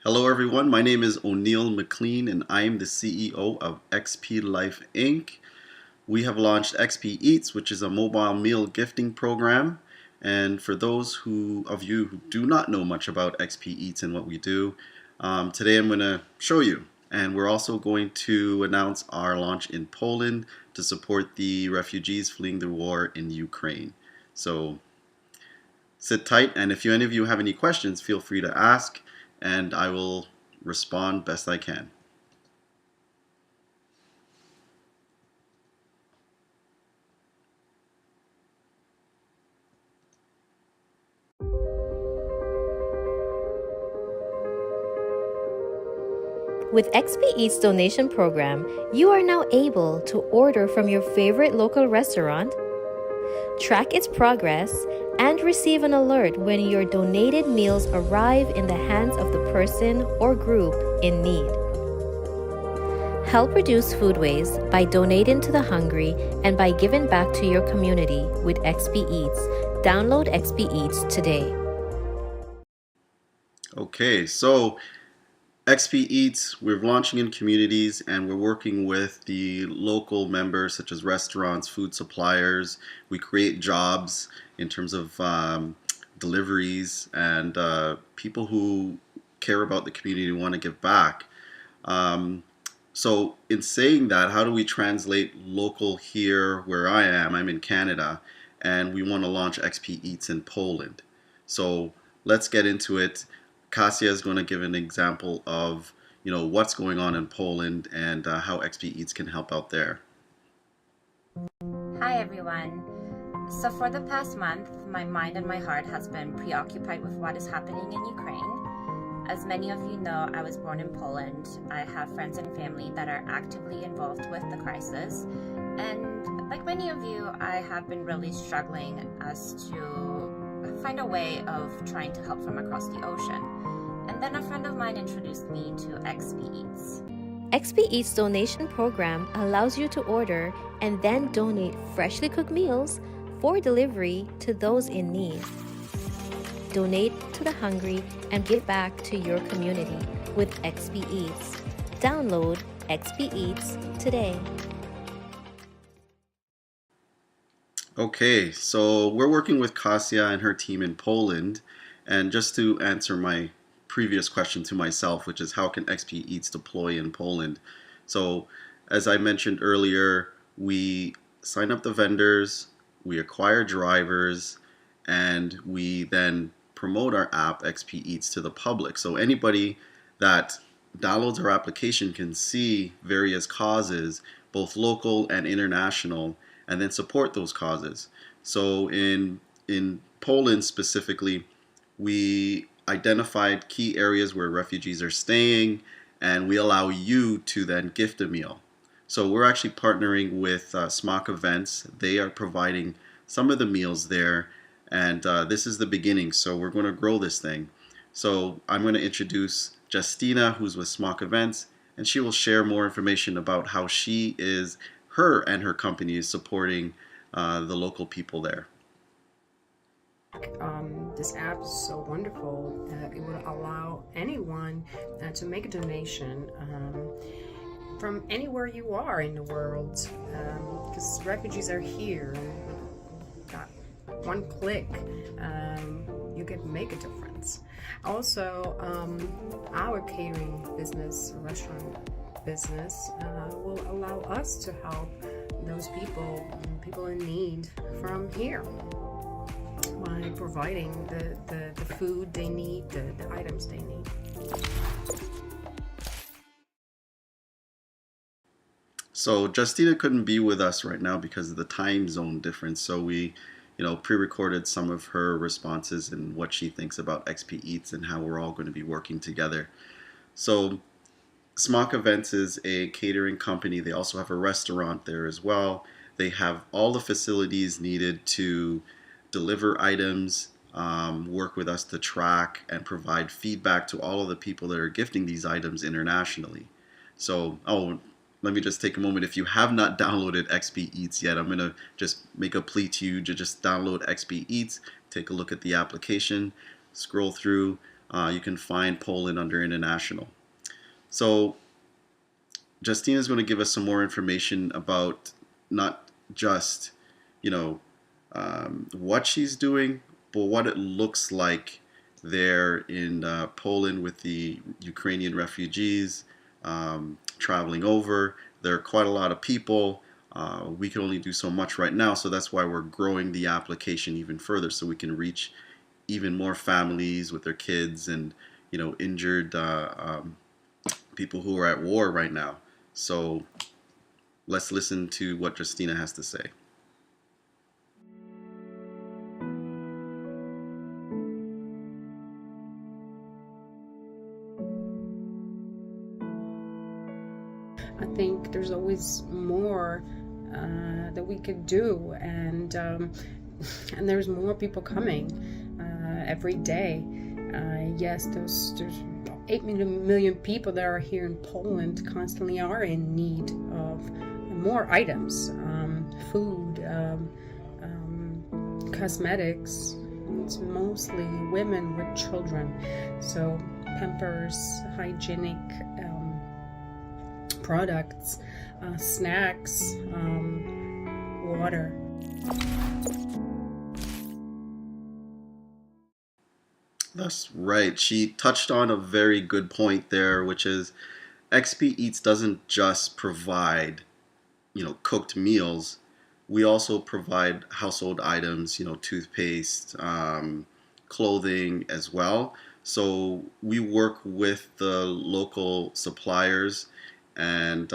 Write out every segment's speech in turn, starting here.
Hello, everyone. My name is O'Neill McLean, and I am the CEO of XP Life Inc. We have launched XP Eats, which is a mobile meal gifting program. And for those of you who do not know much about XP Eats and what we do, today I'm going to show you. And we're also going to announce our launch in Poland to support the refugees fleeing the war in Ukraine. So sit tight, and if any of you have any questions, feel free to ask, and I will respond best I can. With XP Eats donation program, you are now able to order from your favorite local restaurant, track its progress, and receive an alert when your donated meals arrive in the hands of the person or group in need. Help reduce food waste by donating to the hungry and by giving back to your community with XP Eats. Download XP Eats today. Okay, so XP Eats, we're launching in communities and we're working with the local members such as restaurants, food suppliers. We create jobs in terms of deliveries and people who care about the community and want to give back. So in saying that, how do we translate local here where I am? I'm in Canada and we want to launch XP Eats in Poland. So let's get into it. Kasia is going to give an example of what's going on in Poland and how XP Eats can help out there. Hi everyone. So for the past month, my mind and my heart has been preoccupied with what is happening in Ukraine. As many of you know, I was born in Poland. I have friends and family that are actively involved with the crisis. And like many of you, I have been really struggling as to find a way of trying to help from across the ocean. And then a friend of mine introduced me to XP Eats. XP Eats donation program allows you to order and then donate freshly cooked meals for delivery to those in need. Donate to the hungry and give back to your community with XP Eats. Download XP Eats today. Okay, so we're working with Kasia and her team in Poland, and just to answer my previous question to myself, which is how can XP Eats deploy in Poland? So as I mentioned earlier, we sign up the vendors, we acquire drivers, and we then promote our app XP Eats to the public. So anybody that downloads our application can see various causes, both local and international, and then support those causes. So in Poland specifically, we identified key areas where refugees are staying, and we allow you to then gift a meal. So we're actually partnering with Smock Events. They are providing some of the meals there, and this is the beginning, so we're going to grow this thing. So I'm going to introduce Justina, who's with Smock Events, and she will share more information about how her and her company is supporting the local people there. This app is so wonderful that it would allow anyone to make a donation from anywhere you are in the world, because refugees are here. Got one click, you can make a difference. Also, our catering business, restaurant business, will allow us to help those people in need from here by providing the food they need, the items they need. So Justina couldn't be with us right now because of the time zone difference. So we, pre-recorded some of her responses and what she thinks about XP Eats and how we're all going to be working together. So Smock Events is a catering company. They also have a restaurant there as well. They have all the facilities needed to deliver items, work with us to track and provide feedback to all of the people that are gifting these items internationally. So, let me just take a moment. If you have not downloaded XP Eats yet, I'm going to just make a plea to you to just download XP Eats, take a look at the application, scroll through. you can find Poland under international. So Justina is going to give us some more information about not just, you know, what she's doing, but what it looks like there in Poland with the Ukrainian refugees traveling over. There are quite a lot of people. We can only do so much right now, so that's why we're growing the application even further, so we can reach even more families with their kids and injured people who are at war right now. So let's listen to what Justina has to say. I think there's always more that we could do, and there's more people coming every day. Yes, there's 8 million people that are here in Poland constantly are in need of more items, food, cosmetics. It's mostly women with children, so Pampers, hygienic products, snacks, water. That's right. She touched on a very good point there, which is XP Eats doesn't just provide, cooked meals. We also provide household items, toothpaste, clothing as well. So we work with the local suppliers and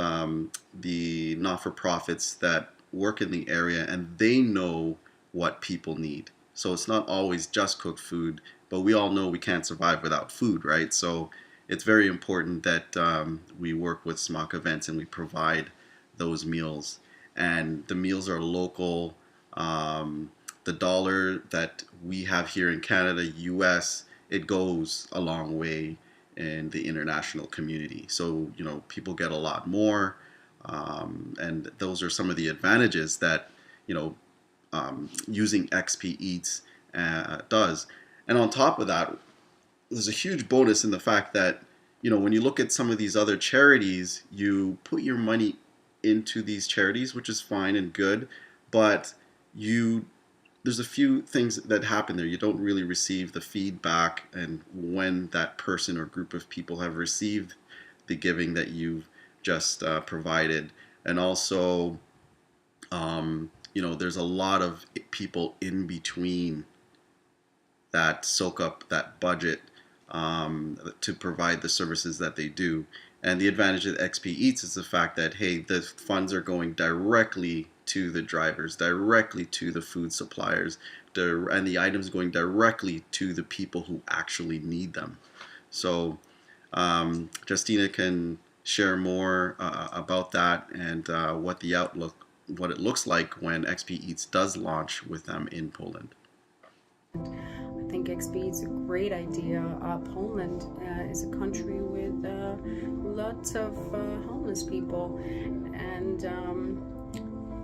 the not-for-profits that work in the area, and they know what people need. So it's not always just cooked food, but we all know we can't survive without food, right? So it's very important that we work with Smock Events and we provide those meals. And the meals are local. The dollar that we have here in Canada, US, it goes a long way in the international community. So, people get a lot more. And those are some of the advantages that, using XP Eats does. And on top of that, there's a huge bonus in the fact that, when you look at some of these other charities, you put your money into these charities, which is fine and good, but there's a few things that happen there. You don't really receive the feedback and when that person or group of people have received the giving that you've just provided. And also, there's a lot of people in between that soak up that budget to provide the services that they do. And the advantage of XP Eats is the fact that, hey, the funds are going directly to the drivers, directly to the food suppliers, and the items going directly to the people who actually need them. So Justina can share more about that and what it looks like when XP Eats does launch with them in Poland. I think XP is a great idea. Poland is a country with lots of homeless people, and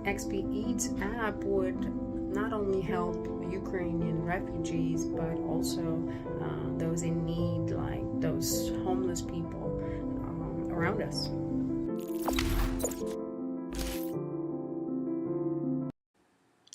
XP Eats app would not only help Ukrainian refugees, but also those in need, like those homeless people around us.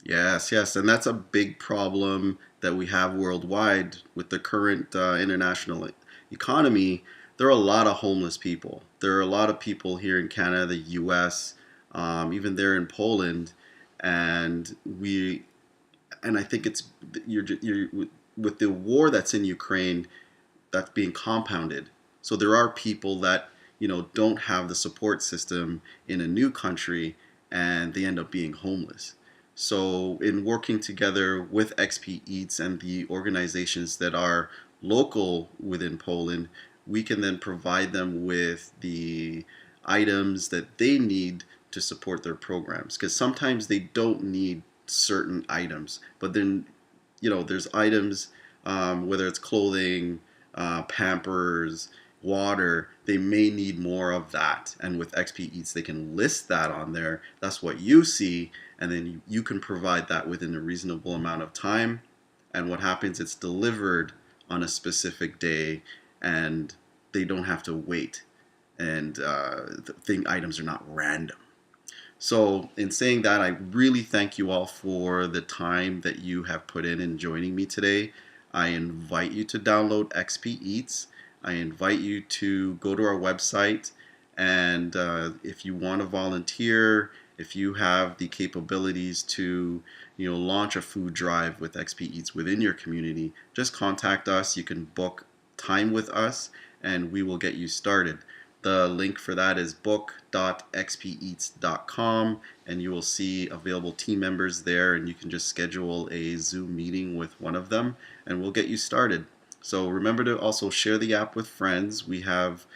Yes, and that's a big problem that we have worldwide with the current international economy. There are a lot of homeless people. There are a lot of people here in Canada, the U.S., even there in Poland, and I think it's you're with the war that's in Ukraine, that's being compounded. So there are people that don't have the support system in a new country, and they end up being homeless. So in working together with XP Eats and the organizations that are local within Poland, we can then provide them with the items that they need to support their programs. Because sometimes they don't need certain items, but then there's items, whether it's clothing, Pampers, water, they may need more of that. And with XP Eats, they can list that on there. That's what you see, and then you can provide that within a reasonable amount of time. And what happens, it's delivered on a specific day, and they don't have to wait, and the thing items are not random. So, in saying that, I really thank you all for the time that you have put in joining me today. I invite you to download XP Eats. I invite you to go to our website, and if you want to volunteer, if you have the capabilities to, launch a food drive with XP Eats within your community, just contact us. You can book time with us, and we will get you started. The link for that is book.xpeats.com, and you will see available team members there, and you can just schedule a Zoom meeting with one of them, and we'll get you started. So remember to also share the app with friends. We have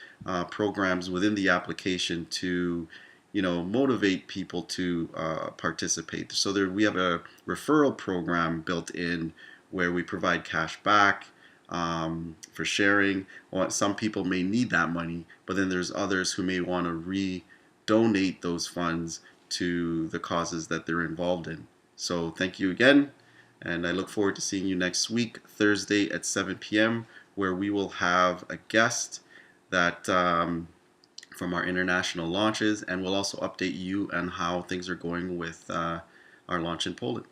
programs within the application to, motivate people to participate. So we have a referral program built in where we provide cash back for sharing. Well, some people may need that money, but then there's others who may want to donate those funds to the causes that they're involved in. So thank you again, and I look forward to seeing you next week, Thursday at 7 p.m., where we will have a guest that from our international launches, and we'll also update you on how things are going with our launch in Poland.